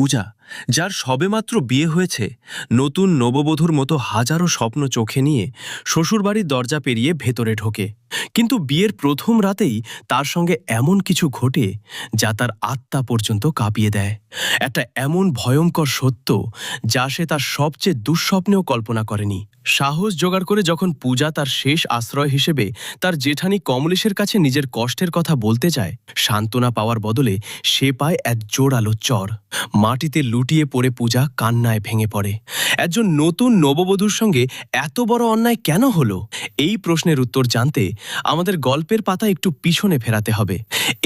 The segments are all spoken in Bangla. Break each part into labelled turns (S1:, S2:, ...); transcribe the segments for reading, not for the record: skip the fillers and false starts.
S1: পূজা, যার সবেমাত্র বিয়ে হয়েছে, নতুন নববধূর মতো হাজারো স্বপ্ন চোখে নিয়ে শ্বশুরবাড়ির দরজা পেরিয়ে ভেতরে ঢোকে। কিন্তু বিয়ের প্রথম রাতেই তার সঙ্গে এমন কিছু ঘটে যা তার আত্মা পর্যন্ত কাঁপিয়ে দেয়। একটা এমন ভয়ঙ্কর সত্য যা সে তার সবচেয়ে দুঃস্বপ্নেও কল্পনা করেনি। সাহস জোগাড় করে যখন পূজা তার শেষ আশ্রয় হিসেবে তার জেঠানি কমলেশের কাছে নিজের কষ্টের কথা বলতে যায়, সান্ত্বনা পাওয়ার বদলে সে পায় এক জোরালো চর। মাটিতে লুটিয়ে পড়ে পূজা কান্নায় ভেঙে পড়ে। একজন নতুন নববধূর সঙ্গে এত বড় অন্যায় কেন হলো? এই প্রশ্নের উত্তর জানতে আমাদের গল্পের পাতা একটু পিছনে ফেরাতে হবে।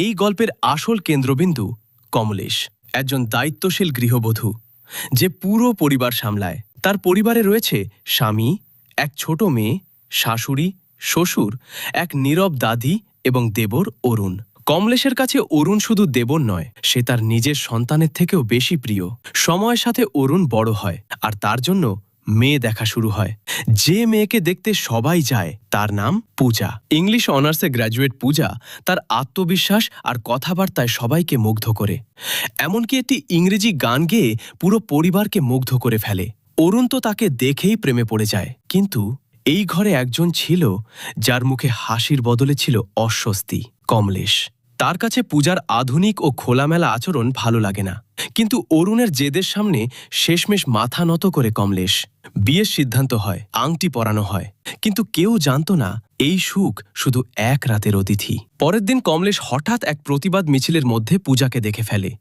S1: এই গল্পের আসল কেন্দ্রবিন্দু কমলেশ, একজন দায়িত্বশীল গৃহবধূ যে পুরো পরিবার সামলায়। তার পরিবারে রয়েছে স্বামী, এক ছোট মেয়ে, শাশুড়ি, শ্বশুর, এক নীরব দাদি এবং দেবর অরুণ। কমলেশের কাছে অরুণ শুধু দেবর নয়, সে তার নিজের সন্তানের থেকেও বেশি প্রিয়। সময়ের সাথে অরুণ বড় হয় আর তার জন্য মেয়ে দেখা শুরু হয়। যে মেয়েকে দেখতে সবাই যায় তার নাম পূজা। ইংলিশ অনার্সে গ্র্যাজুয়েট পূজা তার আত্মবিশ্বাস আর কথাবার্তায় সবাইকে মুগ্ধ করে। এমনকি একটি ইংরেজি গান গেয়ে পুরো পরিবারকে মুগ্ধ করে ফেলে। অরুণ তো তাকে দেখেই প্রেমে পড়ে যায়। কিন্তু এই ঘরে একজন ছিল যার মুখে হাসির বদলে ছিল অস্বস্তি, কমলেশ। তার কাছে পূজার আধুনিক ও খোলামেলা আচরণ ভালো লাগে না। কিন্তু অরুণের জেদের সামনে শেষমেশ মাথা নত করে কমলেশ। বিয়ের সিদ্ধান্ত হয়, আংটি পরানো হয়, কিন্তু কেউ জানত না এই সুখ শুধু এক রাতের অতিথি। পরের দিন কমলেশ হঠাৎ এক প্রতিবাদ মিছিলের মধ্যে পূজাকে দেখে ফেলে।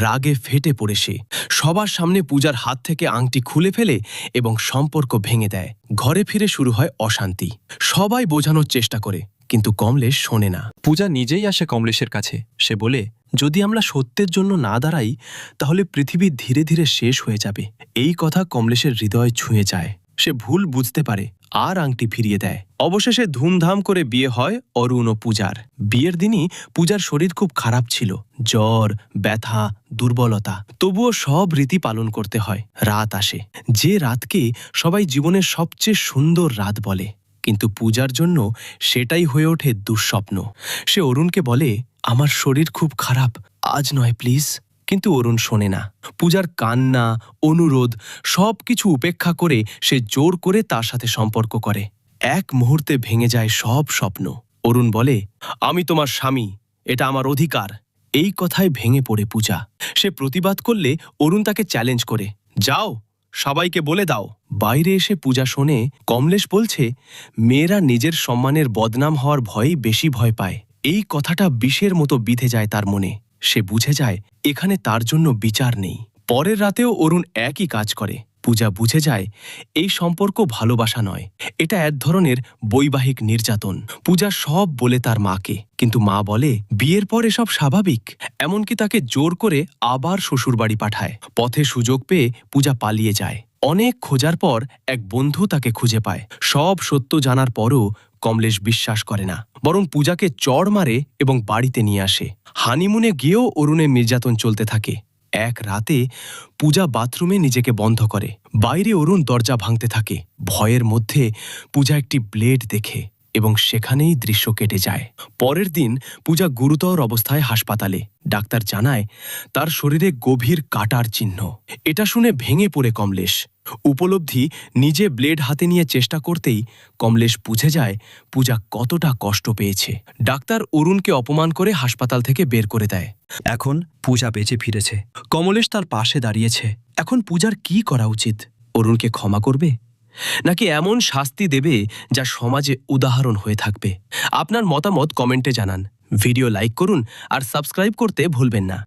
S1: রাগে ফেটে পড়ে সে সবার সামনে পূজার হাত থেকে আংটি খুলে ফেলে এবং সম্পর্ক ভেঙে দেয়। ঘরে ফিরে শুরু হয় অশান্তি। সবাই বোঝানোর চেষ্টা করে, কিন্তু কমলেশ শোনে না।
S2: পূজা নিজেই আসে কমলেশের কাছে। সে বলে,
S1: যদি আমরা সত্যের জন্য না দাঁড়াই তাহলে পৃথিবী ধীরে ধীরে শেষ হয়ে যাবে। এই কথা কমলেশের হৃদয় ছুঁয়ে যায়। সে ভুল বুঝতে পারে আর আংটি ফিরিয়ে দেয়। অবশেষে ধুমধাম করে বিয়ে হয় অরুণ ও পূজার। বিয়ের দিনই পূজার শরীর খুব খারাপ ছিল, জ্বর, ব্যথা, দুর্বলতা। তবুও সব রীতি পালন করতে হয়। রাত আসে, যে রাতকে সবাই জীবনের সবচেয়ে সুন্দর রাত বলে, কিন্তু পূজার জন্য সেটাই হয়ে ওঠে দুঃস্বপ্ন। সে অরুণকে বলে, আমার শরীর খুব খারাপ, আজ নয় প্লিজ। কিন্তু অরুণ শোনে না। পূজার কান্না, অনুরোধ সবকিছু উপেক্ষা করে সে জোর করে তার সাথে সম্পর্ক করে। এক মুহূর্তে ভেঙে যায় সব স্বপ্ন। অরুণ বলে, আমি তোমার স্বামী, এটা আমার অধিকার। এই কথায় ভেঙে পড়ে পূজা। সে প্রতিবাদ করলে অরুণ তাকে চ্যালেঞ্জ করে, যাও, সবাইকে বলে দাও। বাইরে এসে পূজা শোনে কমলেশ বলছে, মেয়েরা নিজের সম্মানের বদনাম হওয়ার ভয়েই বেশি ভয় পায়। এই কথাটা বিষের মতো বিঁধে যায় তার মনে। সে বুঝে যায় এখানে তার জন্য বিচার নেই। পরের রাতেও অরুণ একই কাজ করে। পূজা বুঝে যায় এই সম্পর্ক ভালোবাসা নয়, এটা এক ধরনের বৈবাহিক নির্যাতন। পূজা সব বলে তার মাকে, কিন্তু মা বলে বিয়ের পর এসব স্বাভাবিক। এমনকি তাকে জোর করে আবার শ্বশুরবাড়ি পাঠায়। পথে সুযোগ পেয়ে পূজা পালিয়ে যায়। অনেক খোঁজার পর এক বন্ধু তাকে খুঁজে পায়। সব সত্য জানার পরও কমলেশ বিশ্বাস করে না, বরং পূজাকে চড় মারে এবং বাড়িতে নিয়ে আসে। হানিমুনে গিয়েও অরুণের নির্যাতন চলতে থাকে। এক রাতে পূজা বাথরুমে নিজেকে বন্ধ করে। বাইরে অরুণ দরজা ভাঙতে থাকে। ভয়ের মধ্যে পূজা একটি ব্লেড দেখে এবং সেখানেই দৃশ্য কেটে যায়। পরের দিন পূজা গুরুতর অবস্থায় হাসপাতালে। ডাক্তার জানায় তার শরীরে গভীর কাটার চিহ্ন। এটা শুনে ভেঙে পড়ে কমলেশ। উপলব্ধি নিজে ব্লেড হাতে নিয়ে চেষ্টা করতেই কমলেশ বুঝে যায় পূজা কতটা কষ্ট পেয়েছে। ডাক্তার অরুণকে অপমান করে হাসপাতাল থেকে বের করে দেয়।
S2: এখন পূজা বেঁচে ফিরেছে।
S1: কমলেশ তার পাশে দাঁড়িয়েছে। এখন পূজার কি করা উচিত? অরুণকে ক্ষমা করবে, নাকি এমন শাস্তি দেবে যা সমাজে উদাহরণ হয়ে থাকবে? আপনার মতামত কমেন্টে জানান। ভিডিও লাইক করুন আর সাবস্ক্রাইব করতে ভুলবেন না।